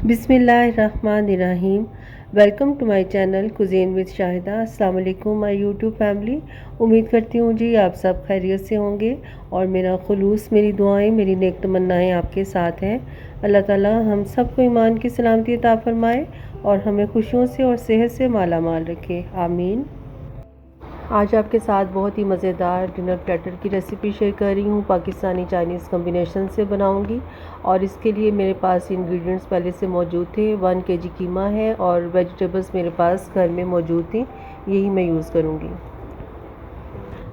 बिस्मिल्लाहिर्रहमानिर्रहीम। Welcome to my channel cuisine with Shahida. अस्सलाम वालेकुम माय यूट्यूब फैमिली। उम्मीद करती हूँ जी आप सब खैरियत से होंगे और मेरा खुलूस, मेरी दुआएं, मेरी नेक तमन्नाएं आपके साथ हैं। अल्लाह ताला हम सबको ईमान की सलामती अता फरमाए और हमें खुशियों से और सेहत से माला माल रखे, आमीन। आज आपके साथ बहुत ही मज़ेदार डिनर प्लेटर की रेसिपी शेयर कर रही हूँ। पाकिस्तानी चाइनीज़ कॉम्बिनेशन से बनाऊँगी और इसके लिए मेरे पास इंग्रेडिएंट्स पहले से मौजूद थे। 1 केजी कीमा है और वेजिटेबल्स मेरे पास घर में मौजूद थी, यही मैं यूज़ करूँगी।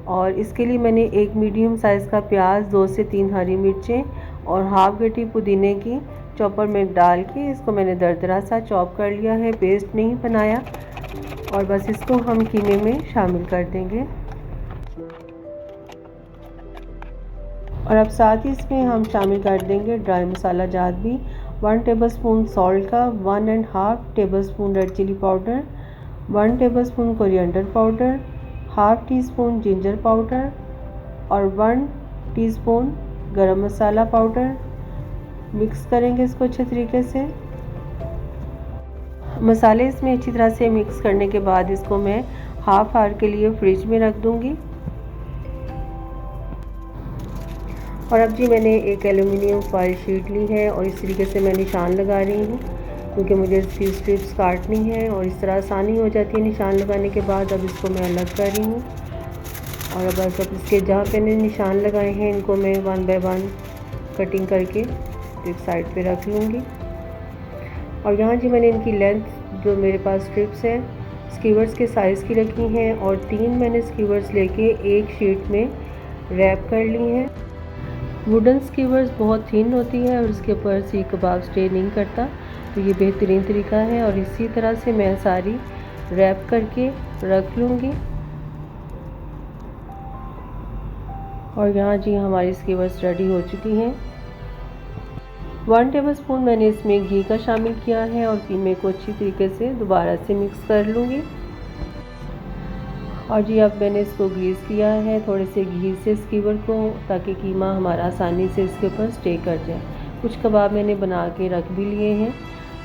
और इसके लिए मैंने एक मीडियम साइज़ का प्याज, 2 से 3 हरी मिर्चें और हाफ गड्डी पुदीने की चॉपर में डाल के इसको मैंने दरदरा सा चॉप कर लिया है, पेस्ट नहीं बनाया। और बस इसको हम कीमे में शामिल कर देंगे। और अब साथ ही इसमें हम शामिल कर देंगे ड्राई मसाला जात भी। 1 टेबलस्पून सॉल्ट का, 1.5 tablespoon red chili powder, 1 tablespoon coriander powder, half teaspoon ginger powder और 1 टीस्पून गरम मसाला पाउडर। मिक्स करेंगे इसको अच्छे तरीके से। मसाले इसमें अच्छी तरह से मिक्स करने के बाद इसको मैं हाफ आवर के लिए फ्रिज में रख दूंगी। और अब जी मैंने एक एल्युमिनियम फॉइल शीट ली है और इस तरीके से मैं निशान लगा रही हूँ क्योंकि मुझे इसकी स्ट्रिप्स काटनी है और इस तरह आसानी हो जाती है निशान लगाने के बाद। अब इसको मैं अलग कर रही हूँ और अब बस इसके जहाँ पे मैंने निशान लगाए हैं इनको मैं 1 बाय 1 कटिंग करके एक साइड पे रख लूँगी। और यहाँ जी मैंने इनकी लेंथ जो मेरे पास स्ट्रिप्स हैं स्कीवर्स के साइज़ की रखी हैं और 3 मैंने स्कीवर्स लेके एक शीट में रैप कर ली हैं। वुडन स्कीवर्स बहुत थिन होती है और इसके ऊपर सीख कबाब स्टे नहीं करता, तो ये बेहतरीन तरीका है। और इसी तरह से मैं सारी रैप करके रख लूँगी। और यहाँ जी हमारी स्कीवर्स रेडी हो चुकी हैं। 1 टेबलस्पून मैंने इसमें घी का शामिल किया है और कीमे को अच्छी तरीके से दोबारा से मिक्स कर लूँगी। और जी अब मैंने इसको ग्रीस किया है थोड़े से घी से स्कीवर को, ताकि कीमा हमारा आसानी से इसके ऊपर स्टे कर जाए। कुछ कबाब मैंने बना के रख भी लिए हैं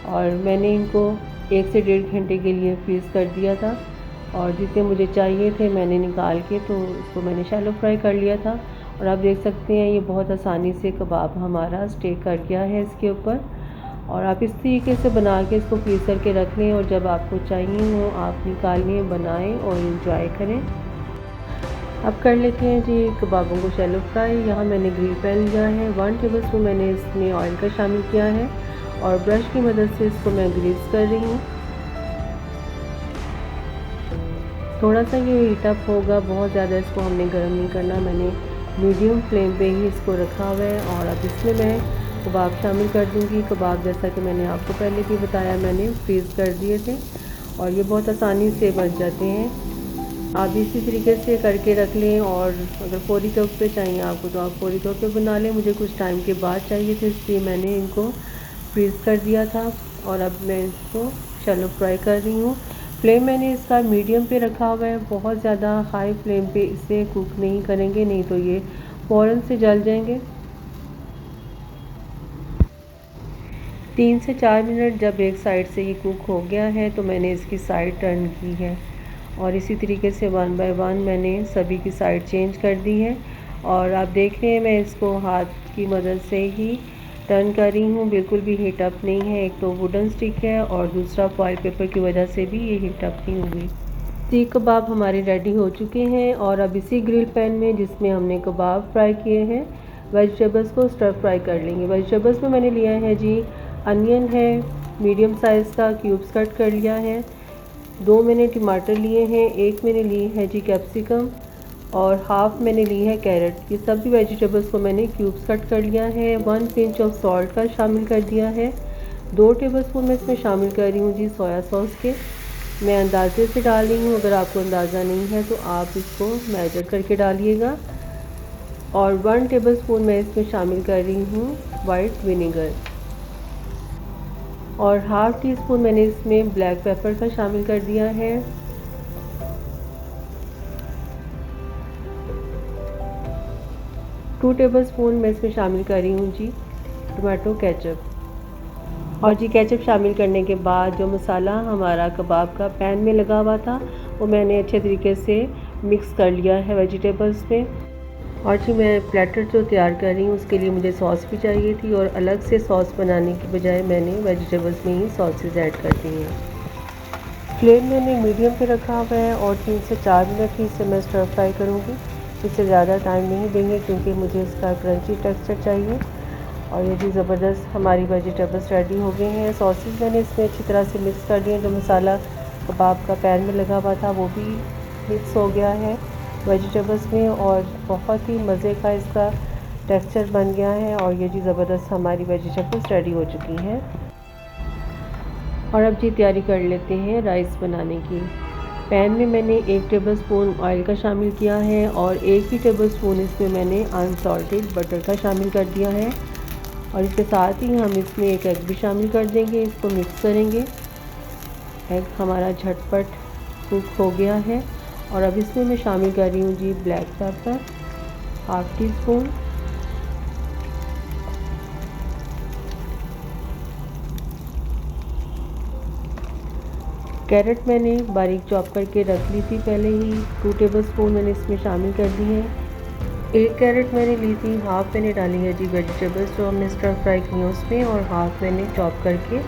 और मैंने इनको 1 से 1.5 घंटे के लिए फ्रीज़ कर दिया था और जितने मुझे चाहिए थे मैंने निकाल के तो इसको मैंने शैलो फ्राई कर लिया था। और आप देख सकते हैं ये बहुत आसानी से कबाब हमारा स्टे कर गया है इसके ऊपर। और आप इस तरीके से बना के इसको फ्रीज करके रख लें और जब आपको चाहिए हो आप निकालें, बनाएं और इंजॉय करें। अब कर लेते हैं जी कबाबों को शैलो फ्राई। यहाँ मैंने ग्रिल पैन लिया है, 1 टेबलस्पून मैंने इसमें ऑयल का शामिल किया है और ब्रश की मदद से इसको मैं ग्रीस कर रही हूँ। थोड़ा सा ये हीट अप होगा, बहुत ज़्यादा इसको हमने गर्म नहीं करना, मैंने मीडियम फ्लेम पे ही इसको रखा हुआ है। और अब इसमें मैं कबाब शामिल कर दूंगी। कबाब जैसा कि मैंने आपको पहले भी बताया मैंने फ्रीज़ कर दिए थे और ये बहुत आसानी से बन जाते हैं। आप इसी तरीके से करके रख लें और अगर फौरी तौर पे चाहिए आपको तो आप फौरी तौर पे बना लें। मुझे कुछ टाइम के बाद चाहिए थे इसलिए मैंने इनको फ्रीज़ कर दिया था। और अब मैं इसको शैलो फ्राई कर रही हूँ। फ्लेम मैंने इसका मीडियम पे रखा हुआ है, बहुत ज़्यादा हाई फ्लेम पे इसे कुक नहीं करेंगे, नहीं तो ये फ़ौरन से जल जाएंगे। 3 से 4 मिनट जब एक साइड से ये कुक हो गया है तो मैंने इसकी साइड टर्न की है और इसी तरीके से 1 बाय 1 मैंने सभी की साइड चेंज कर दी है। और आप देख रहे हैं मैं इसको हाथ की मदद से ही टर्न कर रही हूँ, बिल्कुल भी हीट अप नहीं है। एक तो वुडन स्टिक है और दूसरा फॉइल पेपर की वजह से भी ये हीट अप नहीं हुई। सीख कबाब हमारे रेडी हो चुके हैं और अब इसी ग्रिल पैन में जिसमें हमने कबाब फ्राई किए हैं वेजिटेबल्स को स्टर फ्राई कर लेंगे। वेजिटेबल्स में मैंने लिया है जी अनियन है मीडियम साइज़ का, क्यूब्स कट कर लिया है। 2 मैंने टमाटर लिए हैं, 1 मैंने ली है जी कैप्सिकम और हाफ मैंने ली है कैरेट। ये सभी वेजिटेबल्स को मैंने क्यूब्स कट कर लिया है। 1 पिंच ऑफ सॉल्ट का शामिल कर दिया है। 2 टेबलस्पून मैं इसमें शामिल कर रही हूँ जी सोया सॉस के। मैं अंदाजे से डाल रही हूँ, अगर आपको अंदाज़ा नहीं है तो आप इसको मेजर करके डालिएगा। और 1 टेबलस्पून मैं इसमें शामिल कर रही हूँ वाइट विनेगर और हाफ टी स्पून मैंने इसमें ब्लैक पेपर का शामिल कर दिया है। 2 टेबलस्पून मैं इसमें शामिल कर रही हूँ जी टमाटो केचप। और जी केचप शामिल करने के बाद जो मसाला हमारा कबाब का पैन में लगा हुआ था वो मैंने अच्छे तरीके से मिक्स कर लिया है वेजिटेबल्स में। और जी मैं प्लेटर जो तैयार कर रही हूँ उसके लिए मुझे सॉस भी चाहिए थी और अलग से सॉस बनाने की बजाय मैंने वेजिटेबल्स में ही सॉसेज ऐड कर दी हैं। फ्लेम मैंने मीडियम पे रखा हुआ है और 3 से 4 मिनट ही इसे मैं स्टर फ्राई करूँगी। इससे ज़्यादा टाइम नहीं देंगे क्योंकि मुझे इसका क्रंची टेक्सचर चाहिए। और ये भी ज़बरदस्त हमारी वेजिटेबल्स रेडी हो गए हैं। सॉसेज मैंने इसमें अच्छी तरह से मिक्स कर दिए। जो मसाला कबाब का पैन में लगा हुआ था वो भी मिक्स हो गया है वेजिटेबल्स में और बहुत ही मज़े का इसका टेक्सचर बन गया है। और ये जी ज़बरदस्त हमारी वेजिटेबल्स रेडी हो चुकी हैं। और अब जी तैयारी कर लेते हैं राइस बनाने की। पैन में मैंने 1 टेबलस्पून ऑयल का शामिल किया है और 1 ही टेबलस्पून इसमें मैंने अनसॉल्टेड बटर का शामिल कर दिया है। और इसके साथ ही हम इसमें 1 एग भी शामिल कर देंगे। इसको मिक्स करेंगे। एग हमारा झटपट कुक हो गया है। और अब इसमें मैं शामिल कर रही हूँ जी ब्लैक पेपर ½ टीस्पून, कैरेट मैंने बारीक चॉप करके रख ली थी पहले ही। 2 टेबलस्पून मैंने इसमें शामिल कर दी है। 1 कैरेट मैंने ली थी, हाफ़ मैंने डाली है जी वेजिटेबल्स जो हमने स्टर फ्राई की हैं उसमें और हाफ़ मैंने चॉप करके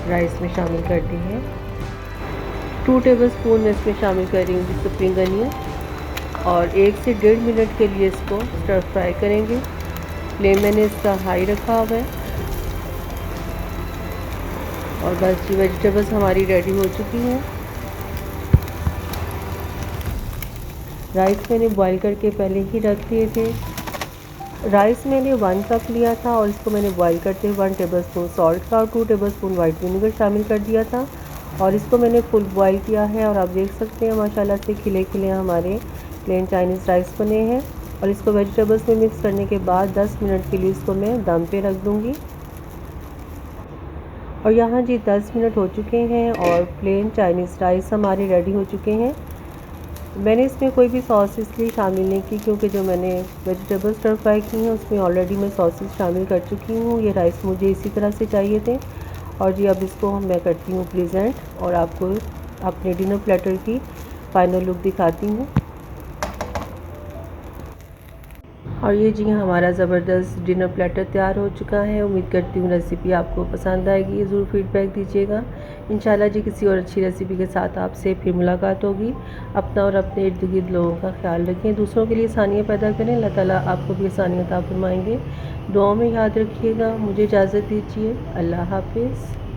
राइस में शामिल कर दी है। 2 टेबलस्पून मैं इसमें शामिल कर रही हूँ जी स्प्रिंग अनियन और 1 से 1.5 मिनट के लिए इसको स्टर फ्राई करेंगे। फ्लेम मैंने इसका हाई रखा हुआ है। और बस जी वेजिटेबल्स हमारी रेडी हो चुकी हैं। राइस मैंने बॉईल करके पहले ही रख दिए थे। राइस मैंने 1 कप लिया था और इसको मैंने बॉईल करते हुए 1 टेबलस्पून सॉल्ट का और 2 टेबलस्पून वाइट विनेगर शामिल कर दिया था और इसको मैंने फुल बॉईल किया है। और आप देख सकते हैं माशाल्लाह से खिले खिले हमारे प्लेन चाइनीज़ राइस बने हैं। और इसको वेजिटेबल्स में मिक्स करने के बाद 10 मिनट के लिए इसको मैं दम पे रख दूँगी। और यहाँ जी 10 मिनट हो चुके हैं और प्लेन चाइनीज़ राइस हमारे रेडी हो चुके हैं। मैंने इसमें कोई भी सॉस इसलिए शामिल नहीं की क्योंकि जो मैंने वेजिटेबल स्टर फ्राई की हैं उसमें ऑलरेडी मैं सॉसेस शामिल कर चुकी हूँ। ये राइस मुझे इसी तरह से चाहिए थे। और जी अब इसको मैं करती हूँ प्रेजेंट और आपको अपने डिनर प्लेटर की फ़ाइनल लुक दिखाती हूँ। और ये जी हमारा ज़बरदस्त डिनर प्लेटर तैयार हो चुका है। उम्मीद करती हूँ रेसिपी आपको पसंद आएगी। ज़रूर फीडबैक दीजिएगा। इंशाल्लाह जी किसी और अच्छी रेसिपी के साथ आपसे फिर मुलाकात होगी। अपना और अपने इर्द गिर्द लोगों का ख्याल रखें। दूसरों के लिए आसानियाँ पैदा करें। अल्लाह ताला आपको भी आसानियाँ अता फरमाएंगे। दुआओं में याद रखिएगा। मुझे इजाज़त दीजिए। अल्लाह हाफिज़।